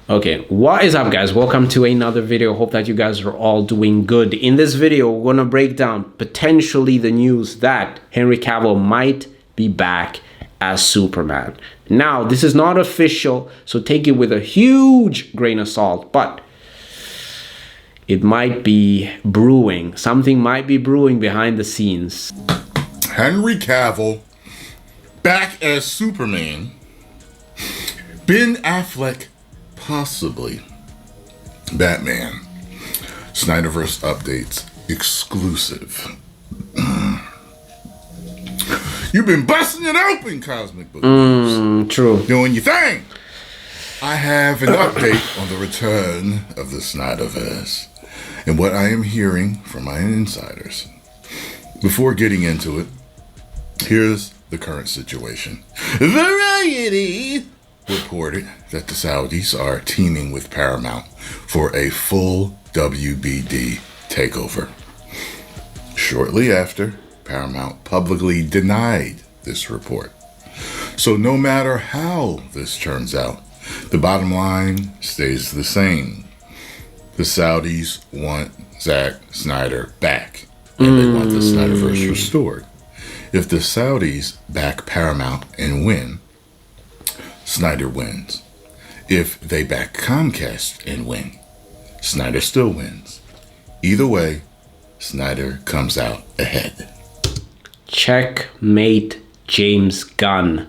Okay, what is up guys? Welcome to another video. Hope that you guys are all doing good. In this video, we're gonna break down potentially the news that Henry Cavill might be back as Superman. Now, this is not official, so take it with a huge grain of salt, but it might be brewing. Something might be brewing behind the scenes. Henry Cavill back as Superman. Ben Affleck possibly Batman. Snyderverse updates exclusive. You've been busting it open, comic book news. True. Doing your thing. I have an update on the return of the Snyderverse and what I am hearing from my insiders. Before getting into it, here's the current situation. Variety reported that the Saudis are teaming with Paramount for a full WBD takeover. Shortly after, Paramount publicly denied this report. So no matter how this turns out, the bottom line stays the same. The Saudis want Zack Snyder back, and they want the Snyderverse restored. If the Saudis back Paramount and win, Snyder wins. If they back Comcast and win, Snyder still wins. Either way, Snyder comes out ahead. Checkmate James Gunn.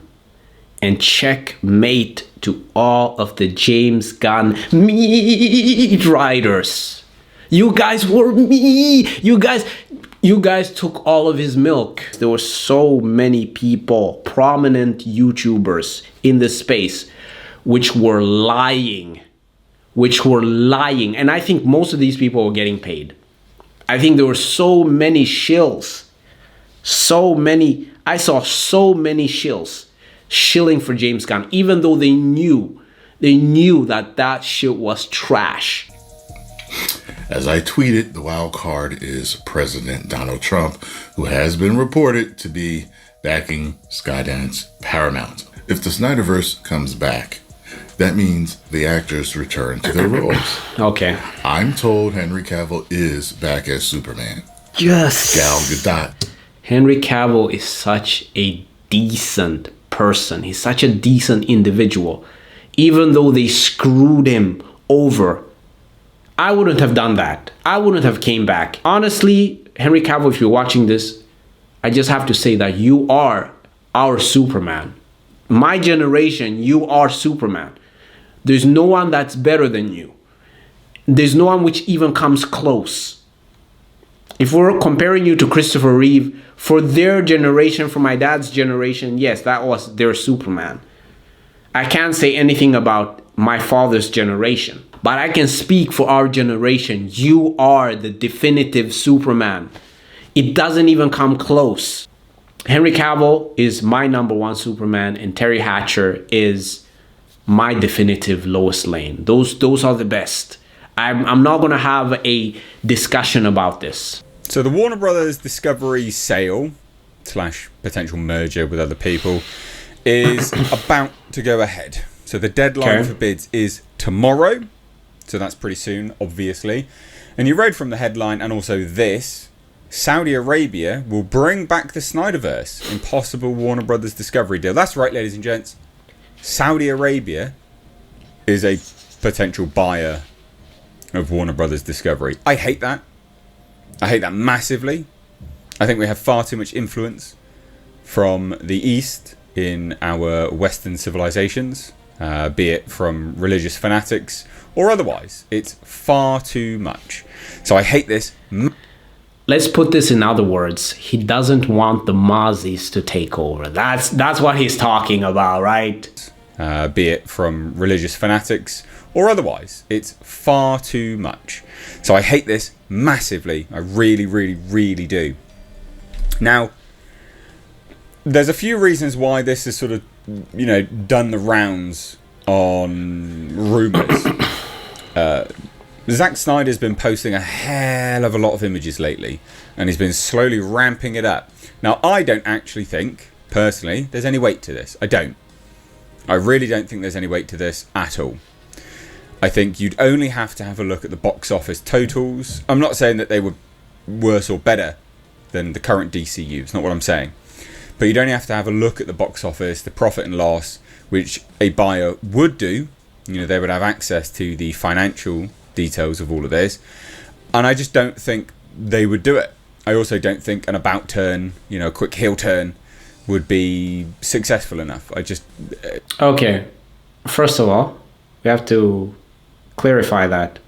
And checkmate to all of the James Gunn meat riders. You guys were me. You guys took all of his milk. There were so many people, prominent YouTubers in this space, which were lying. And I think most of these people were getting paid. I think there were so many shills. I saw so many shilling for James Gunn, even though they knew that shit was trash. As I tweeted, the wild card is President Donald Trump, who has been reported to be backing Skydance Paramount. If the Snyderverse comes back, that means the actors return to their roles. Okay. I'm told Henry Cavill is back as Superman. Yes. Gal Gadot. Henry Cavill is such a decent person. He's such a decent individual. Even though they screwed him over, I wouldn't have done that. I wouldn't have came back. Honestly, Henry Cavill, if you're watching this, I just have to say that you are our Superman. My generation, you are Superman. There's no one that's better than you. There's no one which even comes close. If we're comparing you to Christopher Reeve, for their generation, for my dad's generation, yes, that was their Superman. I can't say anything about my father's generation, but I can speak for our generation. You are the definitive Superman. It doesn't even come close. Henry Cavill is my number one Superman, and Terry Hatcher is my definitive Lois Lane. Those are the best. I'm not going to have a discussion about this. So the Warner Brothers Discovery sale / potential merger with other people is about to go ahead. So the deadline for bids is tomorrow. So that's pretty soon, obviously. And you read from the headline and also this, Saudi Arabia will bring back the Snyderverse in possible Warner Brothers Discovery deal. That's right, ladies and gents. Saudi Arabia is a potential buyer of Warner Brothers Discovery. I hate that. I hate that massively. I think we have far too much influence from the East in our Western civilizations, be it from religious fanatics or otherwise. It's far too much. So I hate this. Let's put this in other words. He doesn't want the Mozzies to take over. That's what he's talking about, right? Be it from religious fanatics or otherwise. It's far too much. So I hate this massively. I really, really, really do. Now, there's a few reasons why this has sort of, done the rounds on rumours. Zack Snyder's been posting a hell of a lot of images lately, and he's been slowly ramping it up. Now, I don't actually think, personally, there's any weight to this. I don't. I really don't think there's any weight to this at all. I think you'd only have to have a look at the box office totals. I'm not saying that they were worse or better than the current DCU. It's not what I'm saying. But you'd only have to have a look at the box office, the profit and loss, which a buyer would do. You know, they would have access to the financial details of all of this. And I just don't think they would do it. I also don't think an about turn, you know, a quick heel turn would be successful enough. Okay. First of all, we have to clarify that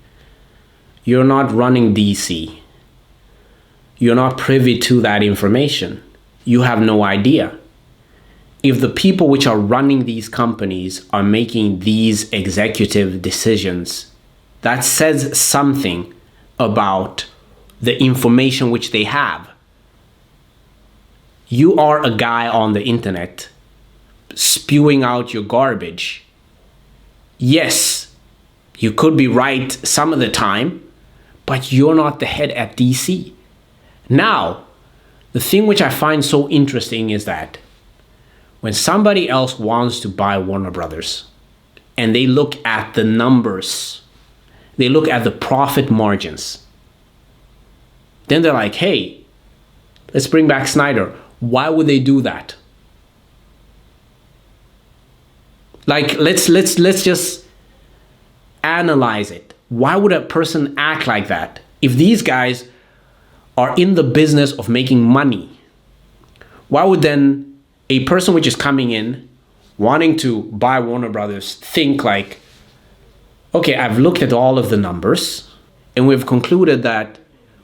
you're not running DC. You're not privy to that information. You have no idea. If the people which are running these companies are making these executive decisions, that says something about the information which they have. You are a guy on the internet spewing out your garbage. Yes, you could be right some of the time, but you're not the head at DC. Now, the thing which I find so interesting is that when somebody else wants to buy Warner Brothers and they look at the numbers, they look at the profit margins, then they're like, hey, let's bring back Snyder. Why would they do that? Like, let's just analyze it. Why would a person act like that? If these guys are in the business of making money, why would then a person which is coming in, wanting to buy Warner Brothers, think like, okay, I've looked at all of the numbers, and we've concluded that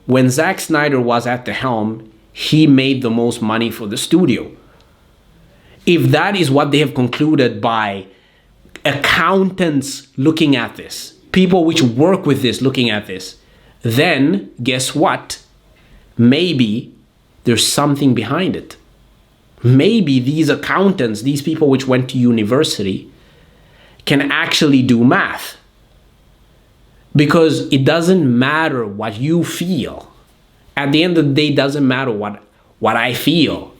when Zack Snyder was at the helm, he made the most money for the studio. If that is what they have concluded by accountants looking at this, people which work with this looking at this, then guess what? Maybe there's something behind it. Maybe these accountants, these people which went to university, can actually do math. Because it doesn't matter what you feel. At the end of the day, it doesn't matter what I feel.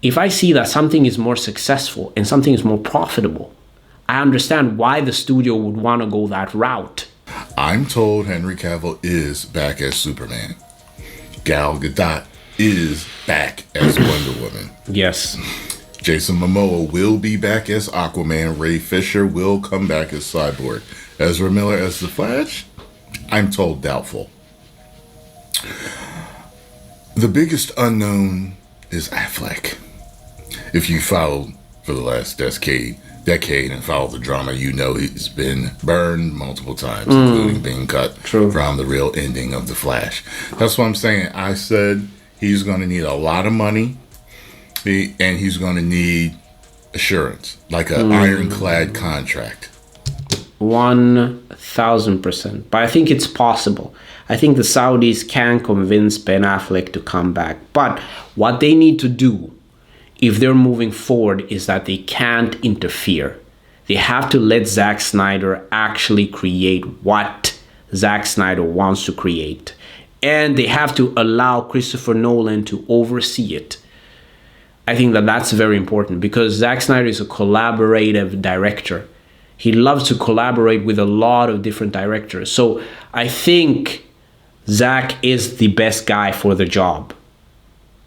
If I see that something is more successful and something is more profitable, I understand why the studio would want to go that route. I'm told Henry Cavill is back as Superman. Gal Gadot is back as Wonder Woman. Yes. Jason Momoa will be back as Aquaman. Ray Fisher will come back as Cyborg. Ezra Miller as The Flash? I'm told doubtful. The biggest unknown is Affleck. If you followed for the last decade and followed the drama, you know he's been burned multiple times, including being cut from the real ending of The Flash. That's what I'm saying. I said he's going to need a lot of money, and he's going to need assurance, like an ironclad contract. 1000%. But I think it's possible. I think the Saudis can convince Ben Affleck to come back. But what they need to do, if they're moving forward, is that they can't interfere. They have to let Zack Snyder actually create what Zack Snyder wants to create. And they have to allow Christopher Nolan to oversee it. I think that that's very important because Zack Snyder is a collaborative director. He loves to collaborate with a lot of different directors. So I think Zack is the best guy for the job.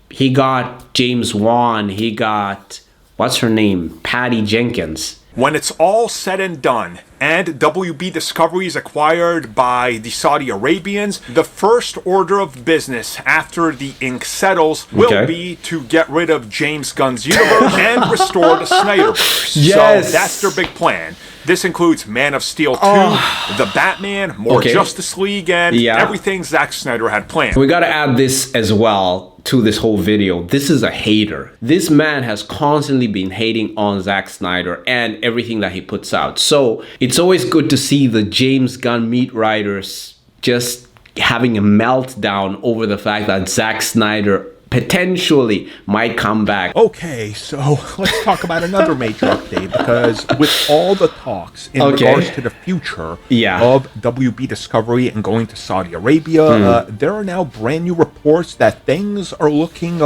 He got James Wan. He got, what's her name? Patty Jenkins. When it's all said and done, and WB Discovery is acquired by the Saudi Arabians, the first order of business after the ink settles will be to get rid of James Gunn's universe and restore the Snyderverse. Yes. So that's their big plan. This includes Man of Steel 2, The Batman, more Justice League, and everything Zack Snyder had planned. We gotta add this as well to this whole video. This is a hater. This man has constantly been hating on Zack Snyder and everything that he puts out. So it's always good to see the James Gunn meat writers just having a meltdown over the fact that Zack Snyder potentially might come back. Okay, so let's talk about another major update, because with all the talks in regards to the future of WB Discovery and going to Saudi Arabia, there are now brand new reports that things are looking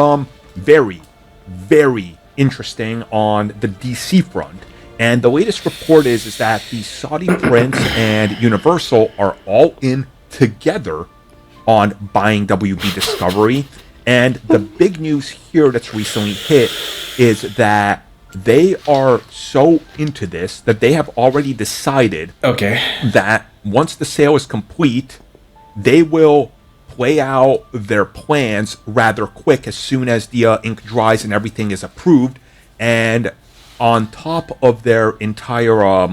very, very interesting on the DC front. And the latest report is that the Saudi prince and Universal are all in together on buying WB Discovery. And the big news here that's recently hit is that they are so into this that they have already decided that once the sale is complete, they will play out their plans rather quick as soon as the ink dries and everything is approved. And on top of their entire,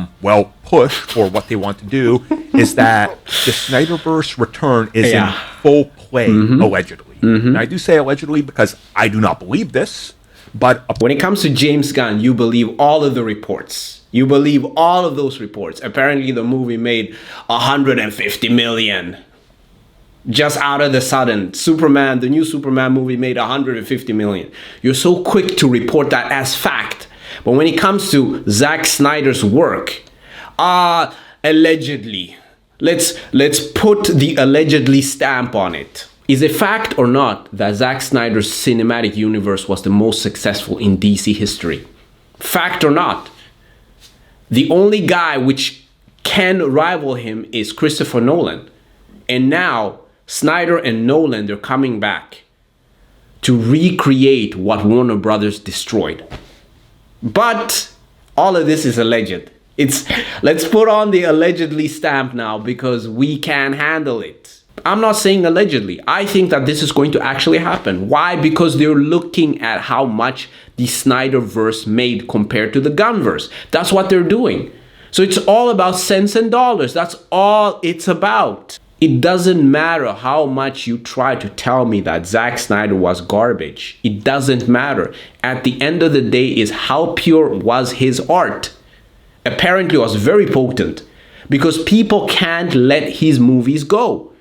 push for what they want to do is that the Snyderverse return is in full play, allegedly. And I do say allegedly because I do not believe this. But when it comes to James Gunn, you believe all of the reports. You believe all of those reports. Apparently, the movie made $150 million. Just out of the sudden, the new Superman movie made $150 million. You're so quick to report that as fact. But when it comes to Zack Snyder's work, allegedly, let's put the allegedly stamp on it. Is it fact or not that Zack Snyder's cinematic universe was the most successful in DC history? Fact or not? The only guy which can rival him is Christopher Nolan. And now Snyder and Nolan, they're coming back to recreate what Warner Brothers destroyed. But all of this is alleged. Let's put on the allegedly stamp now because we can't handle it. I'm not saying allegedly. I think that this is going to actually happen. Why? Because they're looking at how much the Snyderverse made compared to the Gunnverse. That's what they're doing. So it's all about cents and dollars. That's all it's about. It doesn't matter how much you try to tell me that Zack Snyder was garbage. It doesn't matter. At the end of the day is how pure was his art. Apparently it was very potent because people can't let his movies go.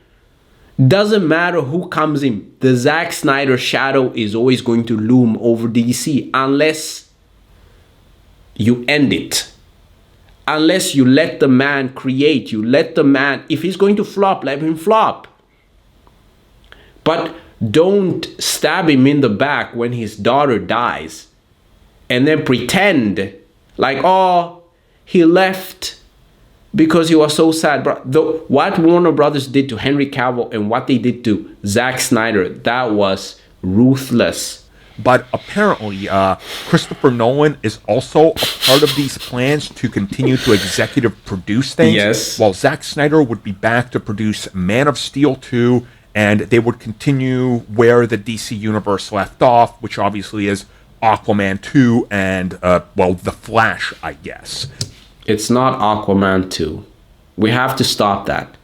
Doesn't matter who comes in. The Zack Snyder shadow is always going to loom over DC unless you end it. Unless you let the man create. You let the man, if he's going to flop, let him flop. But don't stab him in the back when his daughter dies and then pretend like, oh, he left because he was so sad. What Warner Brothers did to Henry Cavill and what they did to Zack Snyder, that was ruthless. But apparently, Christopher Nolan is also a part of these plans to continue to executive produce things. Yes. While Zack Snyder would be back to produce Man of Steel 2, and they would continue where the DC Universe left off, which obviously is Aquaman 2 and, The Flash, I guess. It's not Aquaman 2. We have to stop that.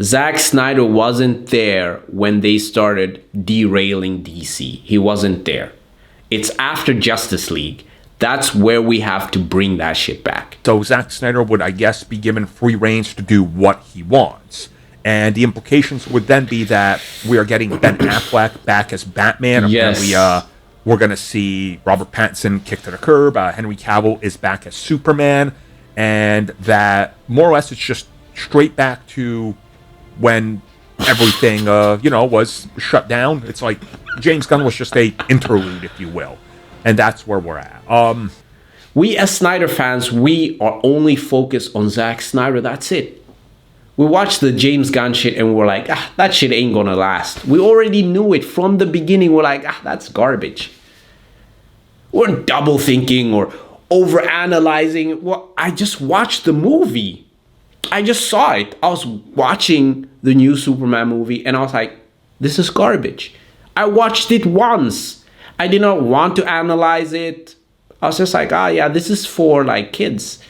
Zack Snyder wasn't there when they started derailing DC. He wasn't there. It's after Justice League. That's where we have to bring that shit back. So Zack Snyder would, I guess, be given free reins to do what he wants. And the implications would then be that we are getting Ben Affleck back as Batman. Yes. We're going to see Robert Pattinson kicked to the curb. Henry Cavill is back as Superman. And that, more or less, it's just straight back to when everything, was shut down. It's like James Gunn was just a interlude, if you will. And that's where we're at. We as Snyder fans, we are only focused on Zack Snyder. That's it. We watched the James Gunn shit and we're like, that shit ain't gonna last. We already knew it from the beginning. We're like, that's garbage. We weren't double thinking or over-analyzing. Well, I just watched the movie. I just saw it. I was watching the new Superman movie and I was like, this is garbage. I watched it once. I did not want to analyze it. I was just like, this is for like kids.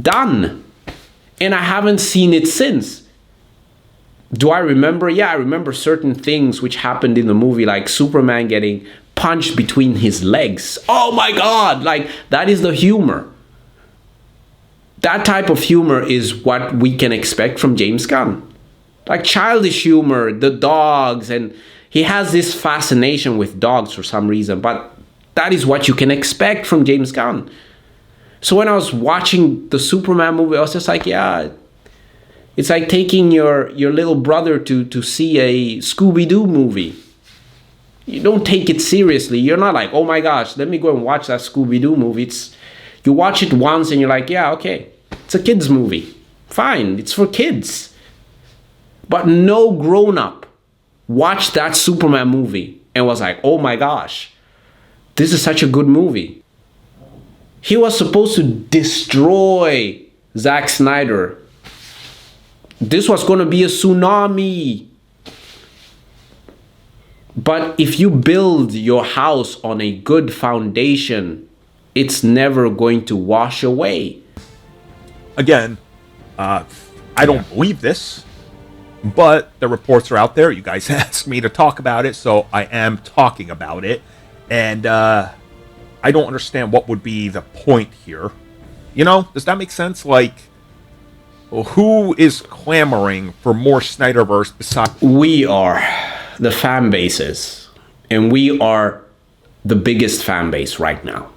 Done. And I haven't seen it since. Do I remember? Yeah, I remember certain things which happened in the movie, like Superman getting punched between his legs. Oh my God, like that is the humor. That type of humor is what we can expect from James Gunn. Like childish humor, the dogs, and he has this fascination with dogs for some reason, but that is what you can expect from James Gunn. So when I was watching the Superman movie, I was just like, it's like taking your little brother to see a Scooby-Doo movie. You don't take it seriously. You're not like, oh my gosh, let me go and watch that Scooby-Doo movie. You watch it once and you're like, yeah, okay, it's a kid's movie. Fine, it's for kids. But no grown-up watched that Superman movie and was like, oh my gosh, this is such a good movie. He was supposed to destroy Zack Snyder. This was going to be a tsunami. But if you build your house on a good foundation, it's never going to wash away. Again, I don't believe this, but the reports are out there. You guys asked me to talk about it, so I am talking about it. And I don't understand what would be the point here. You know, does that make sense? Like, who is clamoring for more Snyderverse besides... We are the fan bases, and we are the biggest fan base right now.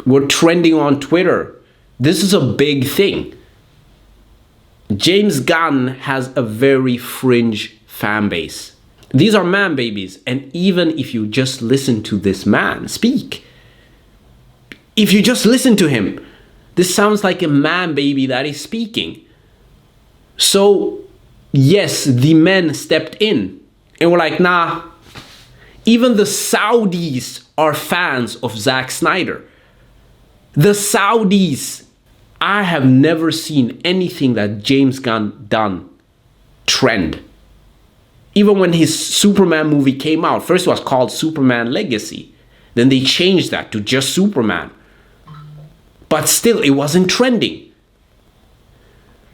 We're trending on Twitter. This is a big thing. James Gunn has a very fringe fan base. These are man babies, and even if you just listen to this man speak, if you just listen to him, this sounds like a man baby that is speaking. So, yes, the men stepped in and were like, nah, even the Saudis are fans of Zack Snyder. The Saudis, I have never seen anything that James Gunn done trend. Even when his Superman movie came out, first it was called Superman Legacy. Then they changed that to just Superman. But still, it wasn't trending.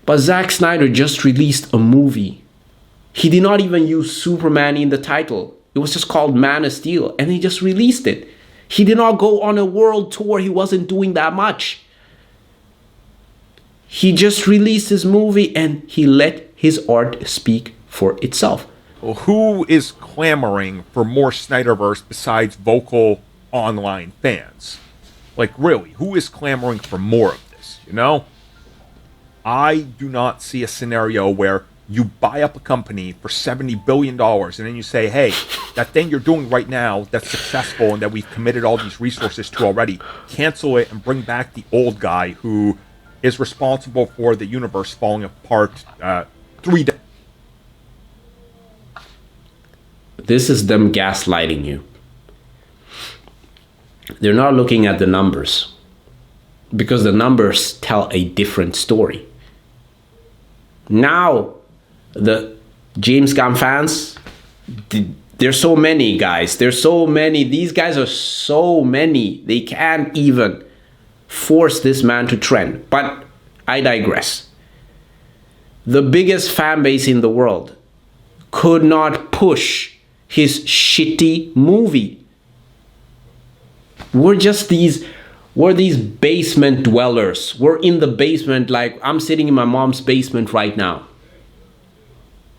But Zack Snyder just released a movie. He did not even use Superman in the title. It was just called Man of Steel, and he just released it. He did not go on a world tour. He wasn't doing that much. He just released his movie, and he let his art speak for itself. Well, who is clamoring for more Snyderverse besides vocal online fans? Like, really, who is clamoring for more of this, you know? I do not see a scenario where you buy up a company for $70 billion and then you say, hey, that thing you're doing right now that's successful and that we've committed all these resources to already, cancel it and bring back the old guy who is responsible for the universe falling apart 3 days. This is them gaslighting you. They're not looking at the numbers because the numbers tell a different story. Now, the James Gunn fans, there's so many guys. There's so many. These guys are so many. They can't even force this man to trend. But I digress. The biggest fan base in the world could not push his shitty movie. We're these basement dwellers. We're in the basement, like I'm sitting in my mom's basement right now.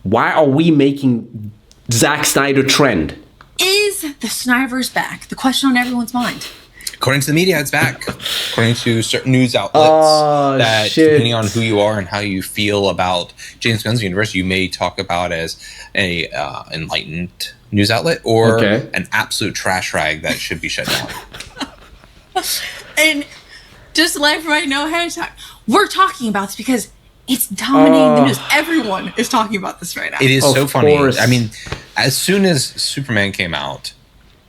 Why are we making Zack Snyder trend? Is the Snyderverse back? The question on everyone's mind. According to the media, it's back. According to certain news outlets, depending on who you are and how you feel about James Gunn's universe, you may talk about as a enlightened news outlet or an absolute trash rag that should be shut down. And just to let everybody know ahead of time, we're talking about this because it's dominating the news. Everyone is talking about this right now. It is so funny. I mean, as soon as Superman came out,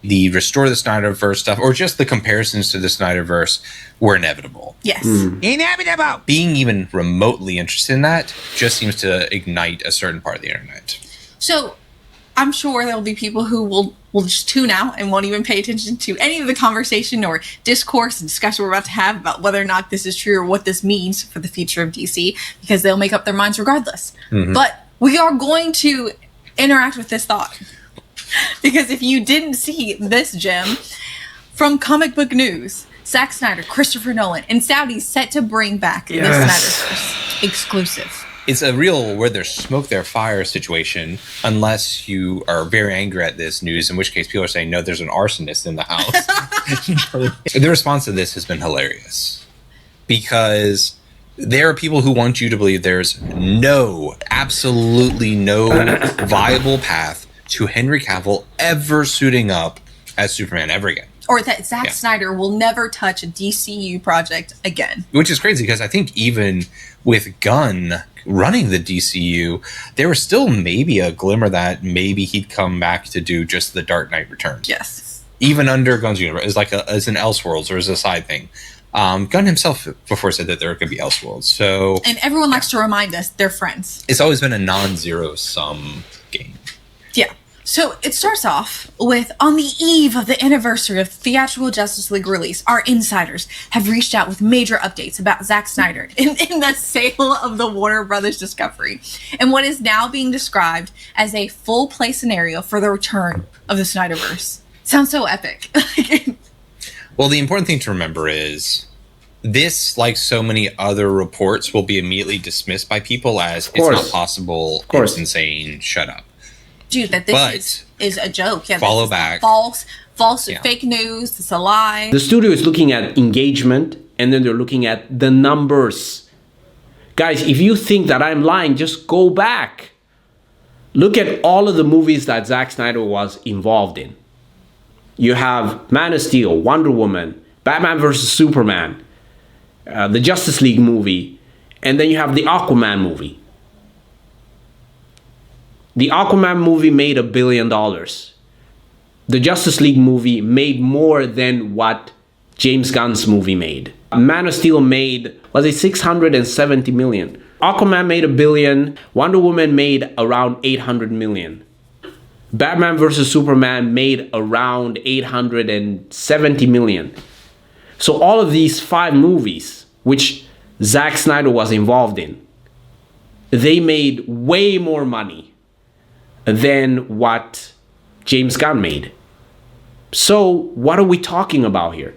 the Restore the Snyderverse stuff, or just the comparisons to the Snyderverse, were inevitable. Yes. Inevitable! Being even remotely interested in that just seems to ignite a certain part of the internet. So, I'm sure there'll be people who will just tune out and won't even pay attention to any of the conversation or discourse and discussion we're about to have about whether or not this is true or what this means for the future of DC, because they'll make up their minds regardless. Mm-hmm. But we are going to interact with this thought. Because if you didn't see this gem, from comic book news, Zack Snyder, Christopher Nolan, and Saudis set to bring back the Snyderverse exclusive. It's a real where there's smoke, there's fire situation, unless you are very angry at this news, in which case people are saying, no, there's an arsonist in the house. The response to this has been hilarious. Because there are people who want you to believe there's absolutely no viable path to Henry Cavill ever suiting up as Superman ever again. or that Zack Snyder will never touch a DCU project again. Which is crazy because I think even with Gunn running the DCU, there was still maybe a glimmer that maybe he'd come back to do just the Dark Knight Returns. Yes. Even under Gunn's universe, as an Elseworlds or as a side thing. Gunn himself before said that there could be Elseworlds. So, and everyone likes to remind us they're friends. It's always been a non-zero sum game. Yeah. So it starts off with, on the eve of the anniversary of the theatrical Justice League release, our insiders have reached out with major updates about Zack Snyder in the sale of the Warner Brothers Discovery and what is now being described as a full play scenario for the return of the Snyderverse. Sounds so epic. Well, the important thing to remember is this, like so many other reports, will be immediately dismissed by people as it's not possible, it's insane, shut up. Dude, that this is a joke. Yeah, follow back. False, fake news. It's a lie. The studio is looking at engagement, and then they're looking at the numbers. Guys, if you think that I'm lying, just go back. Look at all of the movies that Zack Snyder was involved in. You have Man of Steel, Wonder Woman, Batman vs. Superman, the Justice League movie, and then you have the Aquaman movie. The Aquaman movie made $1 billion. The Justice League movie made more than what James Gunn's movie made. Man of Steel made, was it 670 million? Aquaman made $1 billion. Wonder Woman made around 800 million. Batman vs. Superman made around 870 million. So all of these 5 movies, which Zack Snyder was involved in, they made way more money than what James Gunn made. So what are we talking about here?